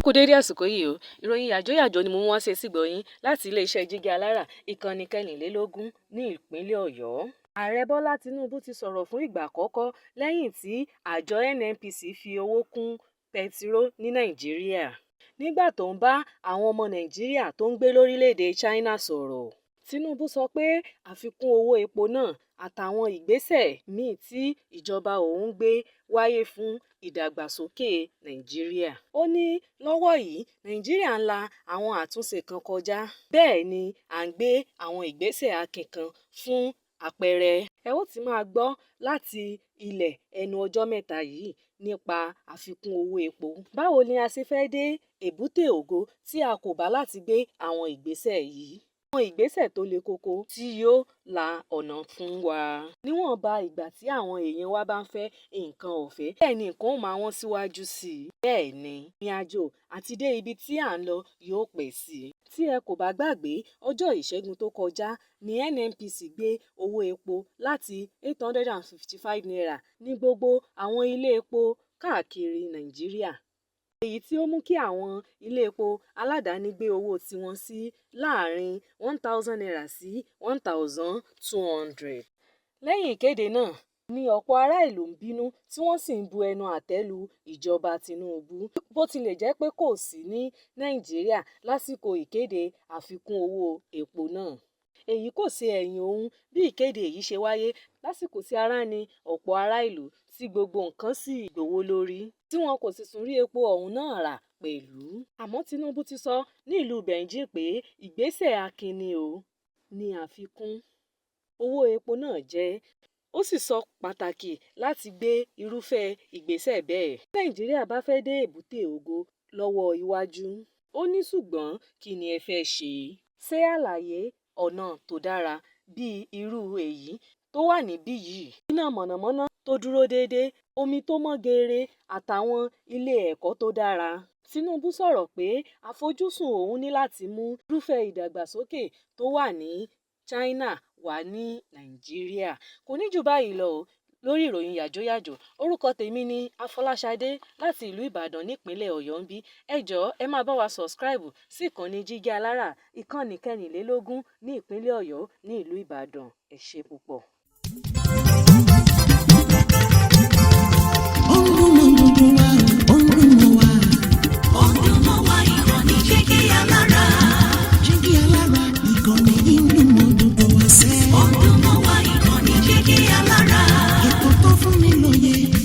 kú dédé àsìkò yìí o, ìròyìn yàjóyàjó ni mo mú wá sí etígbọ̀ọ́ yín láti iléeṣẹ́ Jígí Alára ìkànnì 24 ní ìpínlẹ̀ Ọ̀yọ́. Ààrẹ Bọ́lá Tinubu ti sọ̀rọ̀ fún ìgbà àkọ́kọ́ lẹ́yìn tí àjọ NNPC fi owó kún pẹtiró ní Nàìjíríà. Nígbà tó ń bá àwọn ọmọ Nàìjíríà tó ń gbé lórílẹ̀‐èdè China sọ̀rọ̀, Tinubu sọ pé àfikún owó epo náà àtàwọn ìgbésẹ̀ míì tí ìjọba òun gbé wáyé fún ìdàgbàsókè Nàìjíríà. Ó ní lọ́wọ́ yìí Nàìjíríà ń la àwọn àtúnṣe kan kọjá, bẹ́ẹ̀ ni à ń gbé àwọn ìgbésẹ̀ akin kan fún àpẹẹrẹ. Ẹ ó ti máa gbọ́ láti ilẹ̀ ẹnu ọjọ́ mẹ́ta yìí nípa àfikún owó epo. Báwo ni a ṣe fẹ́ dé èbúté ògo tí a kò bá láti gbé àwọn ìgbésẹ̀ yìí? Àwọn ìgbésẹ̀ tó le koko tí yóò la ọ̀nà fún wa. Níwọ̀nba ìgbà tí àwọn èèyàn wa bá ń fẹ́ nǹkan ọ̀fẹ́, bẹ́ẹ̀ ni nǹkan ó máa wọ́n síwájú sí i. Bẹ́ẹ̀ ni ìrìnàjò àti dé ibi tí à ń lọ yóò pẹ́ sí i. Tí ẹ kò bá gbàgbé, ọjọ́ ìṣẹ́gun tó kọjá ni NNPC gbé owó epo láti 855 naira ní gbogbo àwọn ilé epo káàkiri Nàìjíríà. Èyí tí ó mú kí àwọn ilé epo aládàáni gbé owó tiwọn sí láàrin 1000 naira sí 1200. Lẹ́yìn ìkéde náà ni ọ̀pọ̀ ará ìlú ń bínú tí wọ́n sì ń bu ẹnu àtẹ́ lu ìjọba Tinubu. Bó tilẹ̀ jẹ́ pé kò sí ní Nàìjíríà lásìkò ìkéde àfikún owó epo náà. Èyí kò ṣe ẹ̀yìn ohun bí ìkéde yìí ṣe wáyé lásìkò tí ara ni ọ̀pọ̀ ará ìlú tí gbogbo nǹkan sì gbówó lórí, tí wọn kò sì tún rí epo ọ̀hún náà rà pẹ̀lú. Àmọ́ Tinubu ti sọ ní ìlú Beijing pé ìgbésẹ̀ akin ni ní àfikún owó epo náà jẹ́. Ó sì sọ pàtàkì láti gbé irúfẹ́ ìgbésẹ̀ bẹ́ẹ̀. Nàìjíríà bá fẹ́ dé èbúté ògo lọ́wọ́ iwájú. Ó ní ṣùgbọ́n kí ni ẹ fẹ́ ṣe? Ṣé àlàyé ọ̀nà tó dára bíi irú èyí tó wà níbí yìí, iná mọ̀nàmọ́ná tó dúró déédéé, omi tó mọ́ geere àtàwọn ilé ẹ̀kọ́ tó dára. Tinubu sọ̀rọ̀ pé àfojúsùn òun ní láti mú irúfẹ́ ìdàgbàsókè tó wà ní China wà ní Nàìjíríà. Kò ní jù báyìí lọ lórí ìròyìn yàjóyàjó. Orúkọ tèmi ni Afọláṣadé láti ìlú Ìbàdàn nípínlẹ̀ Ọ̀yọ́ ń bí. Ẹ jọ̀ọ́ ẹ máa bá wa subscribe sí ìkànnì Jígí Alára ìkànnì 24 ní ìpínlẹ̀ Ọ̀yọ́ ní ìlú Ìbàdàn. Ẹ ṣé púpọ̀.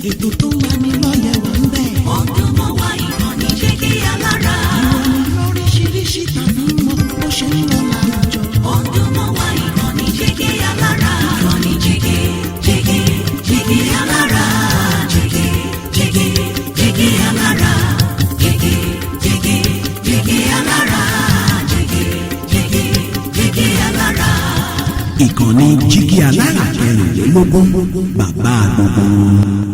Ètò tó wà ní lọ́yẹ̀ wà ń bẹ̀. Ọdún mọ́ wá ìkànnì Jígí Alára. Ìròyìn lóríṣiríṣi tàbí mọ́ bó ṣe ń lọ láwùjọ. Ọdún mọ́ wá ìkànnì Jígí Alára. Ìkànnì Jígí Alára. Jígí Alára. Jígí Alára. Jígí Alára. Ìkànnì Jígí Alára 24 bàbá gbogbo.